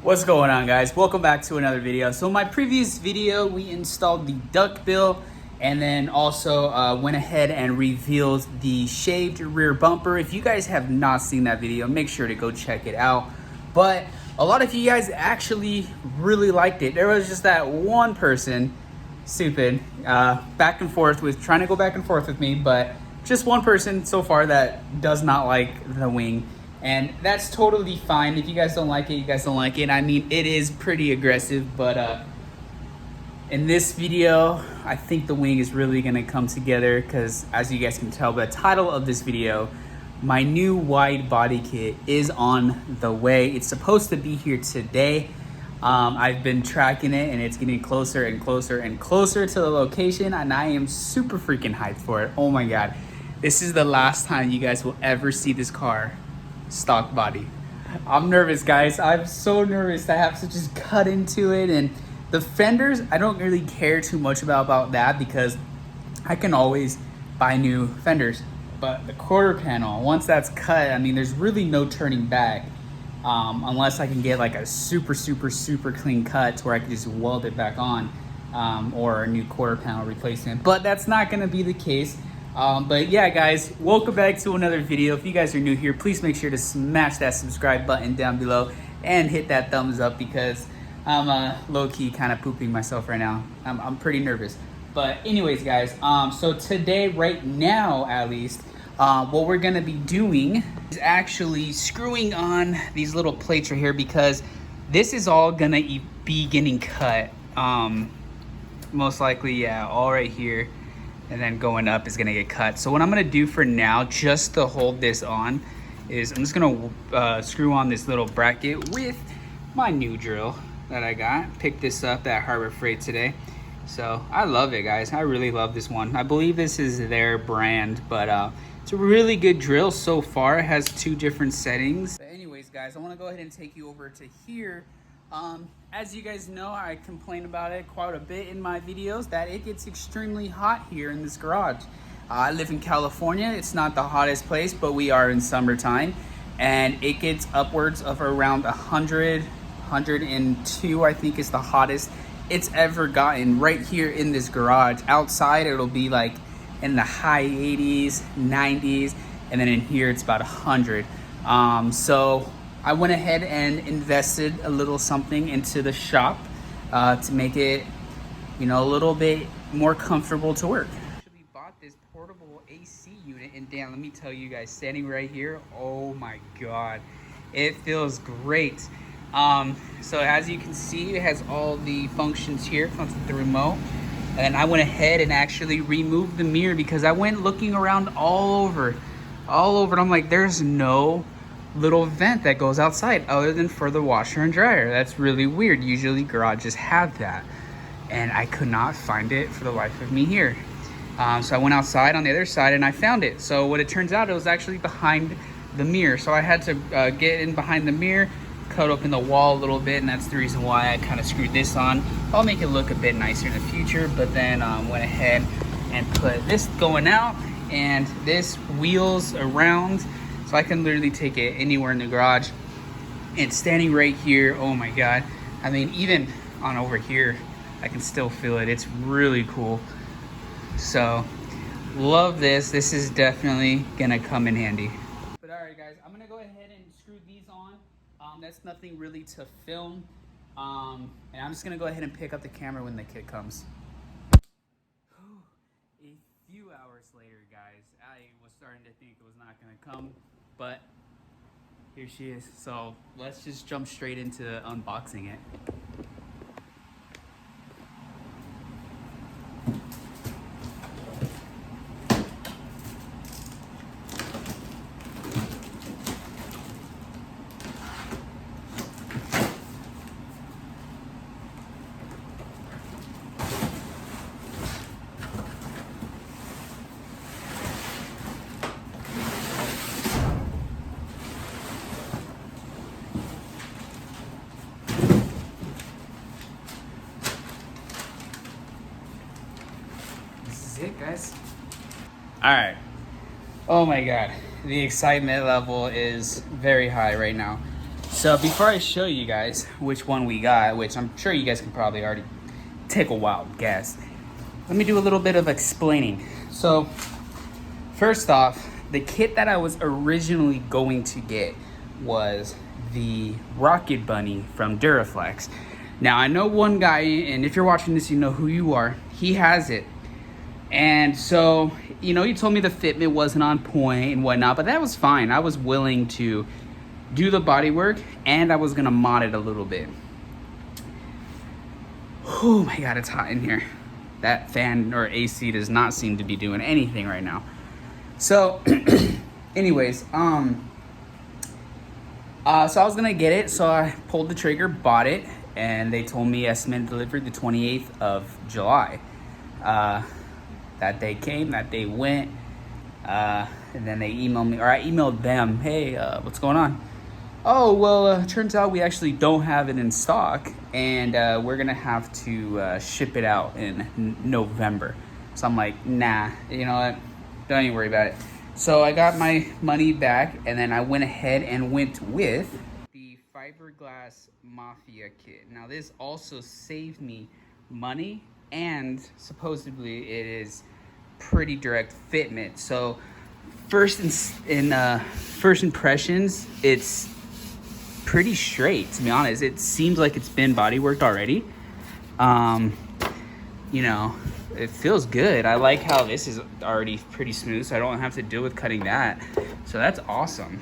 What's going on, guys? Welcome back to another video. So in my previous video, we installed the duckbill and then also went ahead and revealed the shaved rear bumper. If you guys have not seen that video, make sure to go check it out. But a lot of you guys actually really liked it. There was just that one person, stupid, back and forth with trying to go back and forth with me, but just one person so far that does not like the wing. And that's totally fine. If you guys don't like it, you guys don't like it. I mean, it is pretty aggressive, but in this video, I think the wing is really gonna come together because, as you guys can tell by the title of this video, my new wide body kit is on the way. It's supposed to be here today. I've been tracking it and it's getting closer and closer and closer to the location, and I am super freaking hyped for it. Oh my God. This is the last time you guys will ever see this car stock body. I'm nervous, guys. I'm so nervous to have to just cut into it. And the fenders, I don't really care too much about that because I can always buy new fenders. But the quarter panel, once that's cut, I mean, there's really no turning back unless I can get like a super clean cut to where I can just weld it back on, or a new quarter panel replacement. But that's not going to be the case. But yeah, guys, welcome back to another video. If you guys are new here, please make sure to smash that subscribe button down below and hit that thumbs up because I'm low-key kind of pooping myself right now. I'm pretty nervous. But anyways, guys, so today, right now at least, what we're gonna be doing is actually screwing on these little plates right here because this is all gonna be getting cut. Most likely, yeah, all right here. And then going up is gonna get cut. So what I'm gonna do for now, just to hold this on, is I'm just gonna screw on this little bracket with my new drill that I got. Picked this up at Harbor Freight today. So I love it, guys. I really love this one. I believe this is their brand, but it's a really good drill so far. It has 2 different settings. But anyways, guys, I wanna go ahead and take you over to here. As you guys know, I complain about it quite a bit in my videos that it gets extremely hot here in this garage. I live in California. It's not the hottest place, but we are in summertime, and it gets upwards of around 100, 102, I think is the hottest it's ever gotten right here in this garage. Outside, it'll be like in the high 80s, 90s, and then in here, it's about 100. So I went ahead and invested a little something into the shop to make it, you know, a little bit more comfortable to work. I actually bought this portable AC unit, and damn, let me tell you guys, standing right here, oh my God, it feels great. So as you can see, it has all the functions here. It comes with the remote. And I went ahead and actually removed the mirror because I went looking around all over. And I'm like, there's no little vent that goes outside other than for the washer and dryer. That's really weird. Usually garages have that, and I could not find it for the life of me here. So I went outside on the other side and I found it. So what it turns out, it was actually behind the mirror. So I had to get in behind the mirror, cut open the wall a little bit, and that's the reason why I kind of screwed this on. I'll make it look a bit nicer in the future, but then went ahead and put this going out, and this wheels around so I can literally take it anywhere in the garage. And standing right here, oh my God. I mean, even on over here, I can still feel it. It's really cool. So, love this. This is definitely gonna come in handy. But all right, guys, I'm gonna go ahead and screw these on. That's nothing really to film. And I'm just gonna go ahead and pick up the camera when the kit comes. A few hours later, guys, I was starting to think it was not gonna come, but here she is. So let's just jump straight into unboxing it. It, guys. All right. Oh my God, the excitement level is very high right now. So before I show you guys which one we got, which I'm sure you guys can probably already take a wild guess, let me do a little bit of explaining. So first off, the kit that I was originally going to get was the Rocket Bunny from Duraflex. Now I know one guy, and if you're watching this, you know who you are. He has it. And so, you know, he told me the fitment wasn't on point and whatnot, but that was fine. I was willing to do the body work, and I was gonna mod it a little bit. Oh my God, it's hot in here. That fan or AC does not seem to be doing anything right now. So anyways, so I was gonna get it, so I pulled the trigger, bought it, and they told me estimated delivery the 28th of July. That day came, that day went, and then they emailed me, or I emailed them, hey, what's going on? Oh, well, turns out we actually don't have it in stock, and we're gonna have to ship it out in November. So I'm like, nah, you know what? Don't even worry about it. So I got my money back, and then I went ahead and went with the fiberglass mafia kit. Now this also saved me money, and supposedly it is pretty direct fitment. So first impressions, it's pretty straight, to be honest. It seems like it's been body worked already. You know, it feels good. I like how this is already pretty smooth, so I don't have to deal with cutting that. So that's awesome.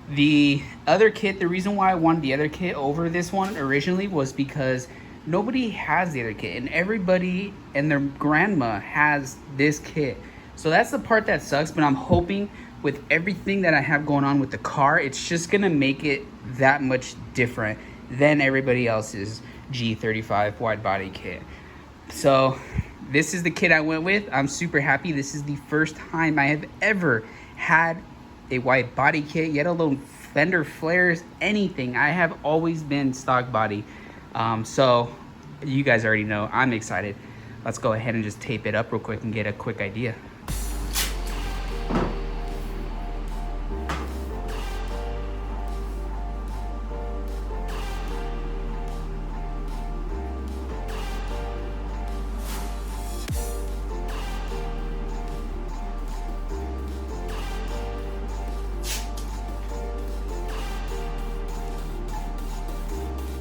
The other kit, the reason why I wanted the other kit over this one originally was because nobody has the other kit, and everybody and their grandma has this kit. So that's the part that sucks, but I'm hoping with everything that I have going on with the car, it's just gonna make it that much different than everybody else's G35 wide body kit. So this is the kit I went with. I'm super happy. This is the first time I have ever had a wide body kit, yet alone fender flares, anything. I have always been stock body. So you guys already know I'm excited. Let's go ahead and just tape it up real quick and get a quick idea.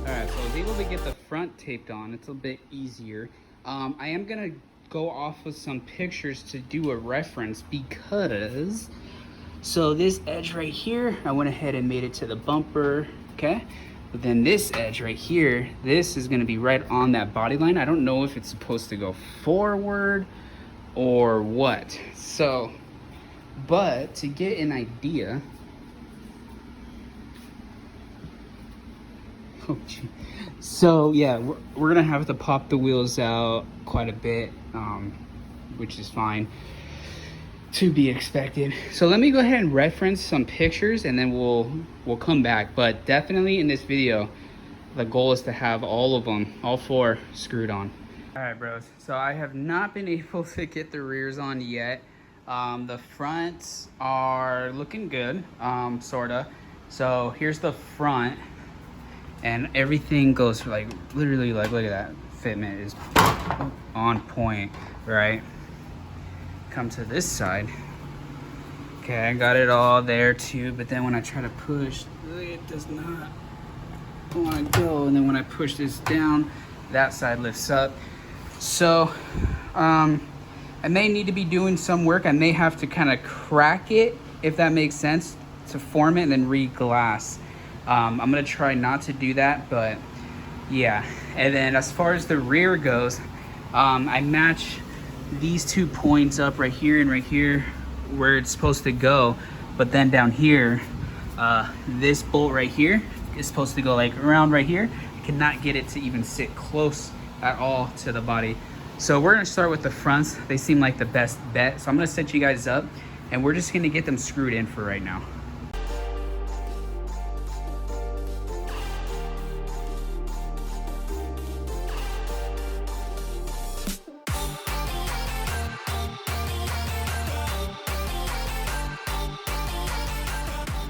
Alright, so I was able to get the front taped on. It's a bit easier. I am gonna go off of some pictures to do a reference because, so this edge right here, I went ahead and made it to the bumper, okay? But then this edge right here, this is gonna be right on that body line. I don't know if it's supposed to go forward or what. So, but to get an idea, so yeah, we're gonna have to pop the wheels out quite a bit, which is fine, to be expected. So let me go ahead and reference some pictures, and then we'll come back. But definitely in this video, the goal is to have all of them, all four, screwed on. All right, bros. So I have not been able to get the rears on yet. The fronts are looking good, sorta. So here's the front. And everything goes like literally, like, look at that, fitment is on point, right? Come to this side. Okay, I got it all there too, but then when I try to push, it does not want to go. And then when I push this down, that side lifts up. So I may need to be doing some work. I may have to kind of crack it, if that makes sense, to form it and then re-glass. I'm gonna try not to do that, but yeah. And then as far as the rear goes, I match these 2 points up right here and right here where it's supposed to go, but then down here, this bolt right here is supposed to go like around right here. I cannot get it to even sit close at all to the body. So we're gonna start with the fronts. They seem like the best bet. So I'm gonna set you guys up, and we're just gonna get them screwed in for right now.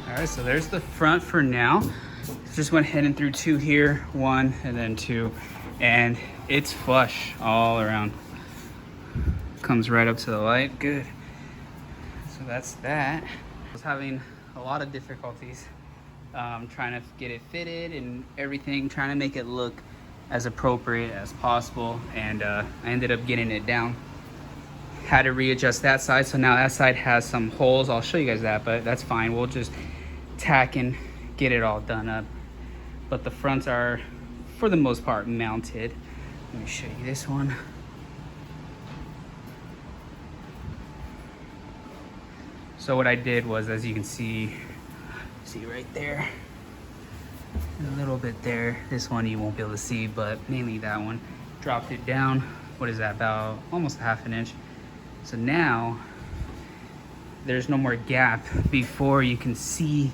All right, so there's the front for now. Just went ahead and threw 2 here, 1 and then 2, and it's flush all around. Comes right up to the light. Good. So that's that. I was having a lot of difficulties trying to get it fitted and everything, trying to make it look as appropriate as possible, and I ended up getting it down. Had to readjust that side, so now that side has some holes. I'll show you guys that, but that's fine. We'll just tack and get it all done up. But the fronts are, for the most part, mounted. Let me show you this one. So what I did was, as you can see right there, a little bit there. This one you won't be able to see, but mainly that one. Dropped it down. What is that? About almost ½ an inch. So now there's no more gap. Before you can see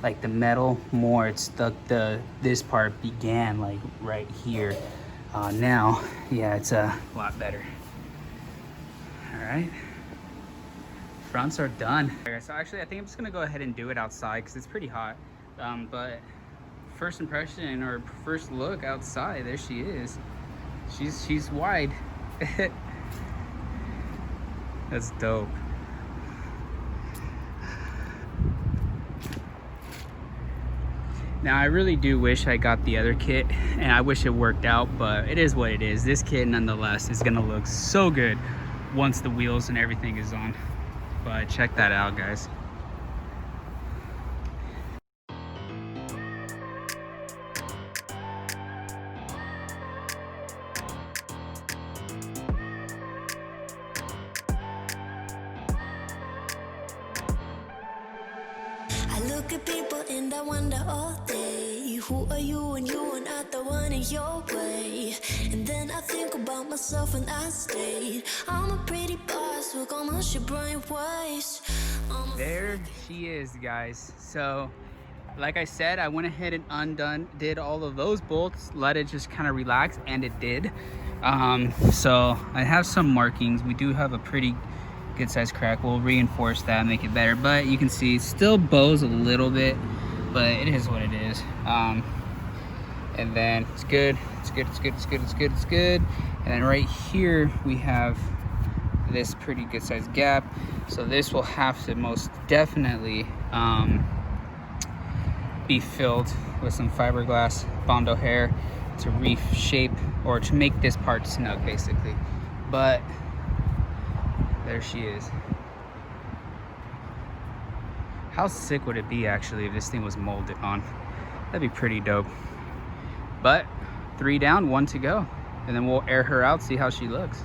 like the metal more. It's stuck. This part began like right here. Now, yeah, it's a lot better. All right. Fronts are done. So actually, I think I'm just gonna go ahead and do it outside because it's pretty hot. But first impression or first look outside, there she is. She's wide. That's dope. Now I really do wish I got the other kit, and I wish it worked out, but it is what it is. This kit nonetheless is gonna look so good once the wheels and everything is on. But check that out, guys. I look at people and I wonder all day, who are you and you are not the one in your way. And then I think about myself and I stayed. I'm a pretty boss, look almost your brain waste. There she is, guys. So like I said, I went ahead and did all of those bolts, let it just kind of relax, and it did. So I have some markings. We do have a pretty good size crack. We'll reinforce that, make it better, but you can see it still bows a little bit, but it is what it is. And then it's good. And then right here we have this pretty good sized gap, so this will have to most definitely be filled with some fiberglass Bondo hair to reshape or to make this part snug, basically. But there she is. How sick would it be actually if this thing was molded on? That'd be pretty dope. But 3 down, 1 to go, and then we'll air her out, see how she looks.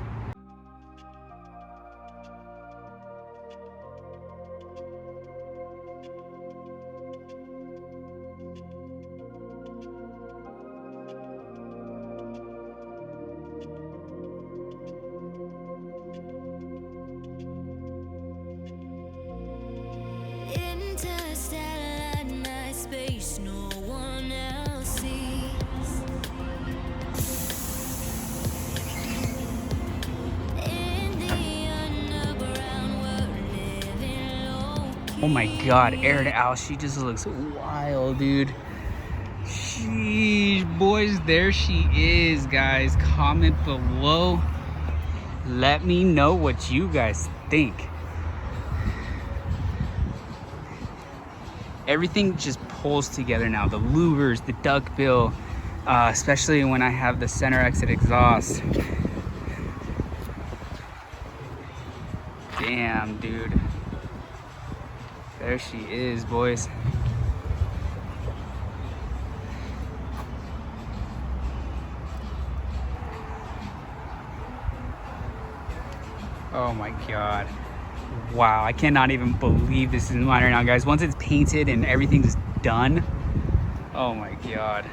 Interstellar night space, no one else sees. In the underground, we're living low. Oh my god, aired out. She just looks wild, dude. Sheesh, boys, there she is, guys. Comment below. Let me know what you guys think. Everything just pulls together now. The louvers, the duckbill, especially when I have the center exit exhaust. Damn, dude. There she is, boys. Oh my god. Wow, I cannot even believe this is mine right now, guys. Once it's painted and everything's done, oh my god.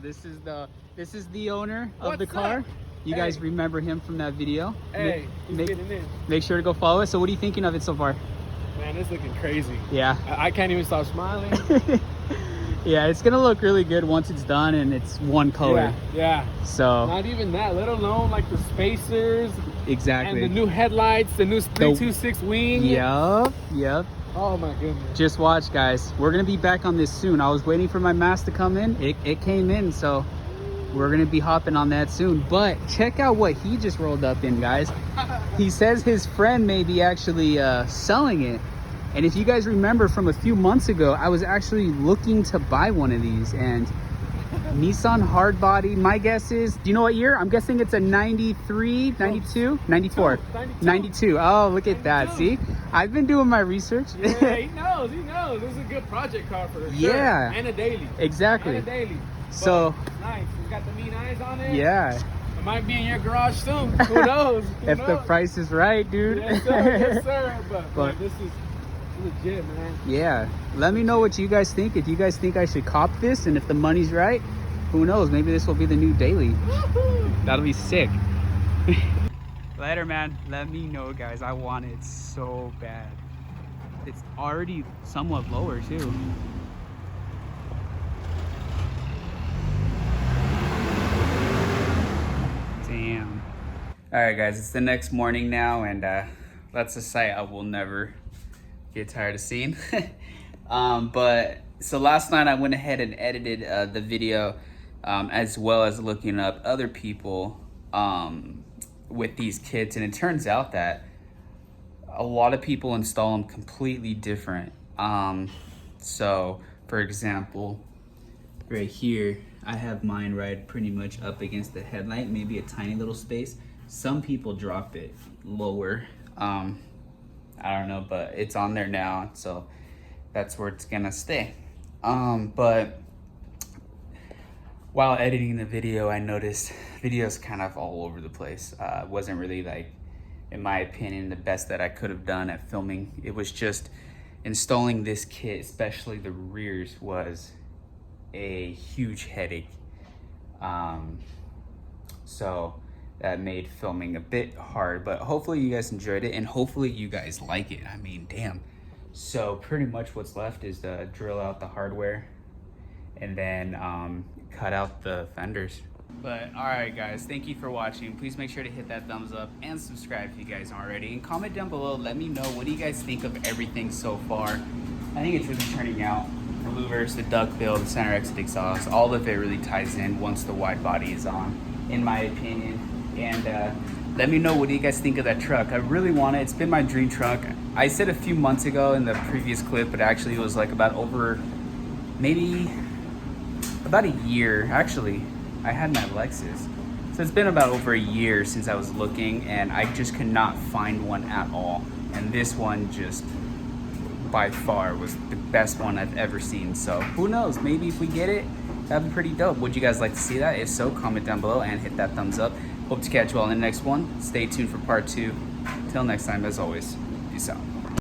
this is the owner of the What's car. up? You guys remember him from that video. Hey, he's getting in. Make sure to go follow it. So what are you thinking of it so far? Man, it's looking crazy. Yeah. I can't even stop smiling. Yeah, it's gonna look really good once it's done and it's one color. Yeah. So Not even that, let alone like the spacers exactly. and the new headlights, the new 326 wing. Yep. Oh my goodness. Just watch, guys. We're gonna be back on this soon. I was waiting for my mask to come in. It came in, so we're gonna be hopping on that soon. But check out what he just rolled up in, guys. He says his friend may be actually selling it. And if you guys remember from a few months ago, I was actually looking to buy one of these, and Nissan hard body, my guess is, do you know what year? I'm guessing it's a 93, 92, 94, 92. Oh, look at that. See, I've been doing my research. Yeah, he knows. This is a good project car for sure. Yeah. And a daily. Exactly. And a daily. So it's nice. It's got the mean eyes on it. yeah. It might be in your garage soon. Who knows? If the price is right, dude. Yes, sir. Yes, sir. But this is legit, man. Yeah, let me know what you guys think. If you guys think I should cop this, and if the money's right, who knows, maybe this will be the new daily. That'll be sick. Later, man. Let me know, guys. I want it so bad. It's already somewhat lower too. Damn. All right, guys, it's the next morning now, and that's a sight I will never get tired of seeing. But so last night I went ahead and edited the video, as well as looking up other people with these kits, and it turns out that a lot of people install them completely different. So for example, right here I have mine right pretty much up against the headlight, maybe a tiny little space. Some people drop it lower. I don't know, but it's on there now, so that's where it's gonna stay. But while editing the video, I noticed videos kind of all over the place. It wasn't really, like, in my opinion, the best that I could have done at filming. It was just installing this kit, especially the rears, was a huge headache. So that made filming a bit hard, but hopefully you guys enjoyed it, and hopefully you guys like it. I mean, damn. So pretty much what's left is to drill out the hardware and then cut out the fenders. But all right, guys, thank you for watching. Please make sure to hit that thumbs up and subscribe if you guys aren't already, and comment down below. Let me know, what do you guys think of everything so far? I think it's really turning out. The louvers, the duckbill, the center exit exhaust, all of it really ties in once the wide body is on, in my opinion. And let me know, what do you guys think of that truck? I really want it. It's been my dream truck. I said a few months ago in the previous clip, but actually it was like about a year. Actually, I had my Lexus. So it's been about over a year since I was looking, and I just could not find one at all. And this one just by far was the best one I've ever seen. So who knows, maybe if we get it, that'd be pretty dope. Would you guys like to see that? If so, comment down below and hit that thumbs up. Hope to catch you all in the next one. Stay tuned for part 2. Till next time, as always, peace out.